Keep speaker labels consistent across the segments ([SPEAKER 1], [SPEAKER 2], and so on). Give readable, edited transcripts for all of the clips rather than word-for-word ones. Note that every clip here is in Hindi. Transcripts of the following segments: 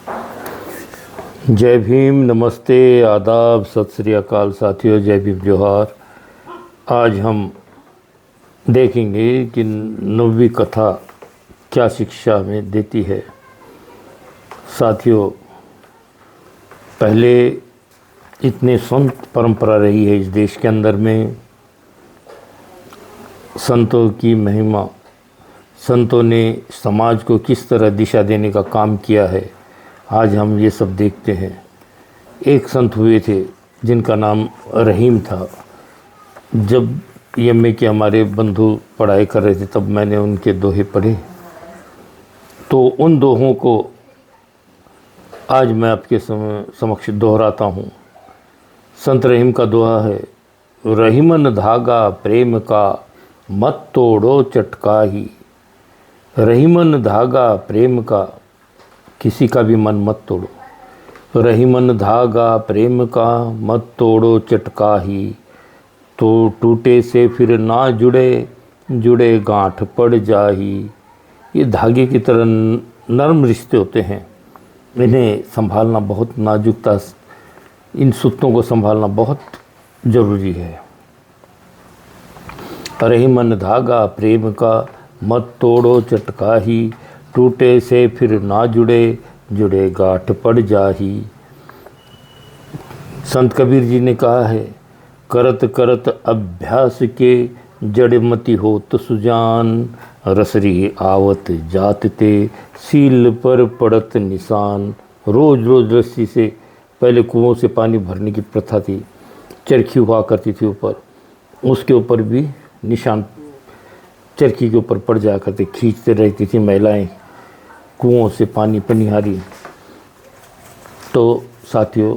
[SPEAKER 1] जय भीम, नमस्ते, आदाब, सत श्री अकाल साथियों, जय भीम जोहार। आज हम देखेंगे कि नवीं कथा क्या शिक्षा हमें देती है। साथियों, पहले इतने संत परंपरा रही है इस देश के अंदर में, संतों की महिमा, संतों ने समाज को किस तरह दिशा देने का काम किया है, आज हम ये सब देखते हैं। एक संत हुए थे जिनका नाम रहीम था। जब एमए के हमारे बंधु पढ़ाई कर रहे थे तब मैंने उनके दोहे पढ़े, तो उन दोहों को आज मैं आपके समक्ष दोहराता हूँ। संत रहीम का दोहा है, रहीमन धागा प्रेम का मत तोड़ो चटका ही। रहीमन धागा प्रेम का, किसी का भी मन मत तोड़ो। रहीमन धागा प्रेम का मत तोड़ो चटका ही। तो टूटे से फिर ना जुड़े, जुड़े गांठ पड़ जाही। ये धागे की तरह नरम रिश्ते होते हैं, इन्हें संभालना बहुत नाजुकता, इन सूत्रों को संभालना बहुत ज़रूरी है। रहीमन धागा प्रेम का मत तोड़ो चटका ही। टूटे से फिर ना जुड़े, जुड़े गांठ पड़ जाही। संत कबीर जी ने कहा है, करत करत अभ्यास के जड़मति होत सुजान। रसरी आवत जात ते सील पर पड़त निशान। रोज रोज रस्सी से, पहले कुओं से पानी भरने की प्रथा थी, चरखी हुआ करती थी ऊपर, उसके ऊपर भी निशान चरखी के ऊपर पड़ जाया करते, खींचते रहती थी महिलाएं कुओं से पानी पनिहारी। तो साथियों,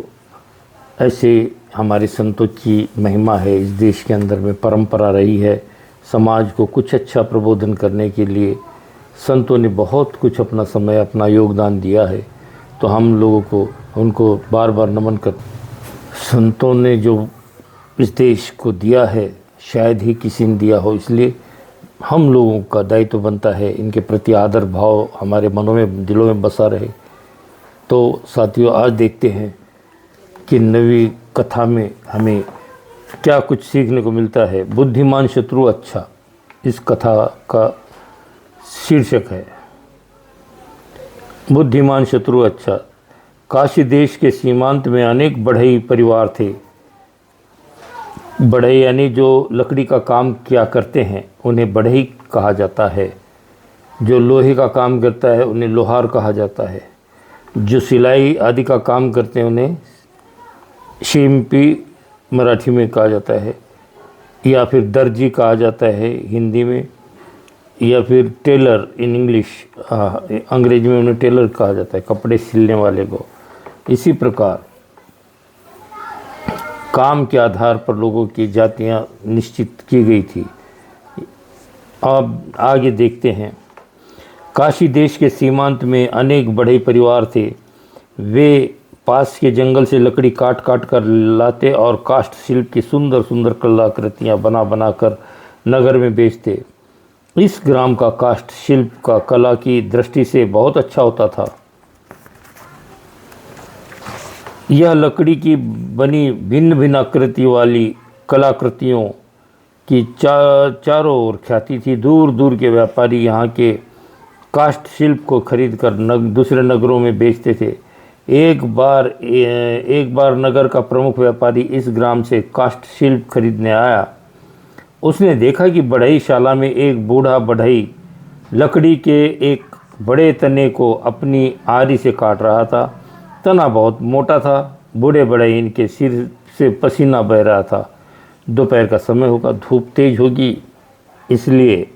[SPEAKER 1] ऐसे हमारे संतों की महिमा है, इस देश के अंदर में परंपरा रही है। समाज को कुछ अच्छा प्रबोधन करने के लिए संतों ने बहुत कुछ अपना समय, अपना योगदान दिया है। तो हम लोगों को उनको बार बार नमन कर। संतों ने जो इस देश को दिया है शायद ही किसी ने दिया हो, इसलिए हम लोगों का दायित्व बनता है इनके प्रति आदर भाव हमारे मनों में, दिलों में बसा रहे। तो साथियों, आज देखते हैं कि नवी कथा में हमें क्या कुछ सीखने को मिलता है। बुद्धिमान शत्रु अच्छा, इस कथा का शीर्षक है। बुद्धिमान शत्रु अच्छा। काशी देश के सीमांत में अनेक बढ़ई परिवार थे। बढ़ई यानी जो लकड़ी का काम किया करते हैं उन्हें बढ़ई कहा जाता है। जो लोहे का काम करता है उन्हें लोहार कहा जाता है। जो सिलाई आदि का काम करते हैं उन्हें शिंपी मराठी में कहा जाता है, या फिर दर्जी कहा जाता है हिंदी में, या फिर टेलर इन इंग्लिश, अंग्रेजी में उन्हें टेलर कहा जाता है, कपड़े सिलने वाले को। इसी प्रकार काम के आधार पर लोगों की जातियां निश्चित की गई थी। अब आगे देखते हैं। काशी देश के सीमांत में अनेक बढ़ई परिवार थे। वे पास के जंगल से लकड़ी काट काट कर लाते और काष्ठ शिल्प की सुंदर सुंदर कलाकृतियाँ बना बना कर नगर में बेचते। इस ग्राम का काष्ठ शिल्प का कला की दृष्टि से बहुत अच्छा होता था। यह लकड़ी की बनी भिन्न भिन्न आकृति वाली कलाकृतियों की चारों ओर ख्याति थी। दूर दूर के व्यापारी यहाँ के काष्ठ शिल्प को खरीदकर दूसरे नगरों में बेचते थे। एक बार नगर का प्रमुख व्यापारी इस ग्राम से काष्ठ शिल्प खरीदने आया। उसने देखा कि बढ़ईशाला में एक बूढ़ा बढ़ई लकड़ी के एक बड़े तने को अपनी आरी से काट रहा था। तना बहुत मोटा था। बूढ़े बढ़ई के सिर से पसीना बह रहा था। दोपहर का समय होगा, धूप तेज होगी, इसलिए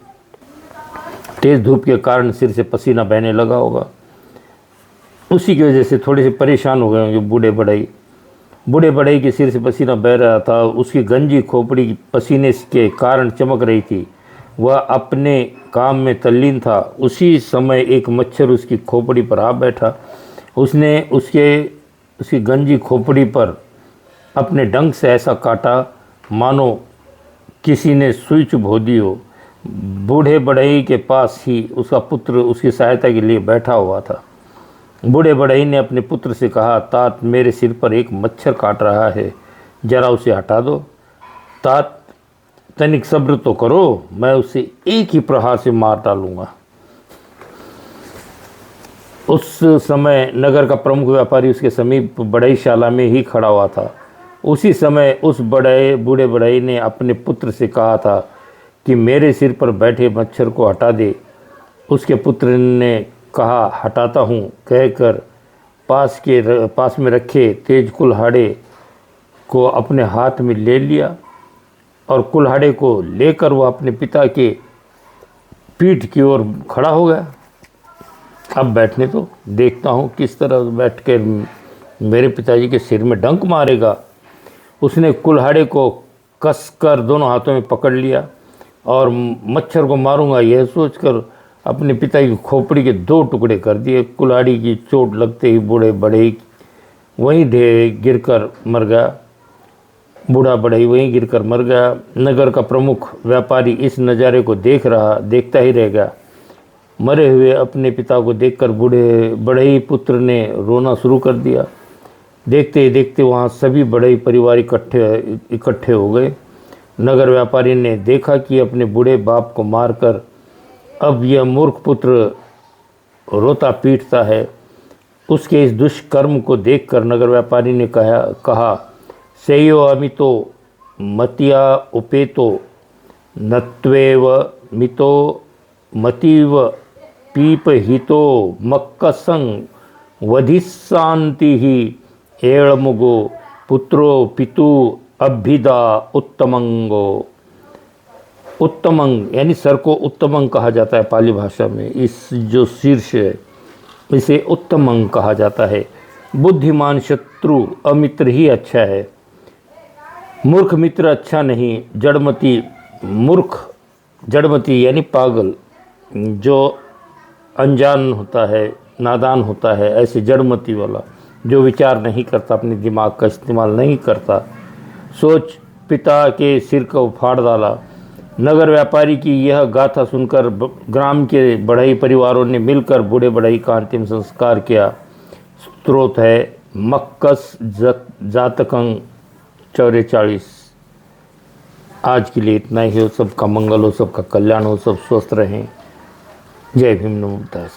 [SPEAKER 1] तेज धूप के कारण सिर से पसीना बहने लगा होगा। उसी की वजह से थोड़े से परेशान हो गए होंगे बूढ़े बढ़ई। बूढ़े बढ़ई के सिर से पसीना बह रहा था। उसकी गंजी खोपड़ी पसीने के कारण चमक रही थी। वह अपने काम में तल्लीन था। उसी समय एक मच्छर उसकी खोपड़ी पर आ बैठा। उसने उसकी गंजी खोपड़ी पर अपने डंक से ऐसा काटा मानो किसी ने सुई चुभो दी हो। बूढ़े बढ़ई के पास ही उसका पुत्र उसकी सहायता के लिए बैठा हुआ था। बूढ़े बढ़ई ने अपने पुत्र से कहा, तात मेरे सिर पर एक मच्छर काट रहा है, जरा उसे हटा दो। तात तनिक सब्र तो करो, मैं उसे एक ही प्रहार से मार डालूंगा। उस समय नगर का प्रमुख व्यापारी उसके समीप बढ़ईशाला में ही खड़ा हुआ था। उसी समय उस बूढ़े बढ़ई ने अपने पुत्र से कहा था कि मेरे सिर पर बैठे मच्छर को हटा दे। उसके पुत्र ने कहा, हटाता हूँ कहकर पास में रखे तेज कुल्हाड़े को अपने हाथ में ले लिया और कुल्हाड़े को लेकर वह अपने पिता के पीठ की ओर खड़ा हो गया। अब बैठने तो देखता हूँ किस तरह बैठ कर मेरे पिताजी के सिर में डंक मारेगा। उसने कुल्हाड़े को कसकर दोनों हाथों में पकड़ लिया और मच्छर को मारूंगा यह सोचकर अपने पिता की खोपड़ी के 2 टुकड़े कर दिए। कुल्हाड़ी की चोट लगते ही बूढ़े बढ़ई वहीं गिरकर मर गया। बूढ़ा बढ़ई वहीं गिरकर मर गया। नगर का प्रमुख व्यापारी इस नज़ारे को देखता ही रह गया। मरे हुए अपने पिता को देखकर बूढ़े बढ़ई पुत्र ने रोना शुरू कर दिया। देखते ही देखते वहाँ सभी बढ़ई परिवार इकट्ठे हो गए। नगर व्यापारी ने देखा कि अपने बूढ़े बाप को मारकर अब यह मूर्ख पुत्र रोता पीटता है। उसके इस दुष्कर्म को देखकर नगर व्यापारी ने कहा सेयो अमितो मतिया उपेतो नत्वेव मितो मतीव पीप हितो मक्कसंग वधिशांति ही एळमुगो पुत्रो पितु अभिदा उत्तमंगो। उत्तमंग यानी सर को उत्तमंग कहा जाता है पाली भाषा में। इस जो शीर्ष है इसे उत्तमंग कहा जाता है। बुद्धिमान शत्रु अमित्र ही अच्छा है, मूर्ख मित्र अच्छा नहीं। जड़मती यानी पागल, जो अनजान होता है, नादान होता है, ऐसे जड़मती वाला जो विचार नहीं करता, अपने दिमाग का इस्तेमाल नहीं करता, सोच पिता के सिर को फाड़ डाला। नगर व्यापारी की यह गाथा सुनकर ग्राम के बढ़ई परिवारों ने मिलकर बूढ़े बढ़ई का अंतिम संस्कार किया। स्रोत है मक्कस जातकं 44। आज के लिए इतना ही हो। सबका मंगल हो, सबका कल्याण हो, सब स्वस्थ रहें। जय भीम, नमो बुद्धाय।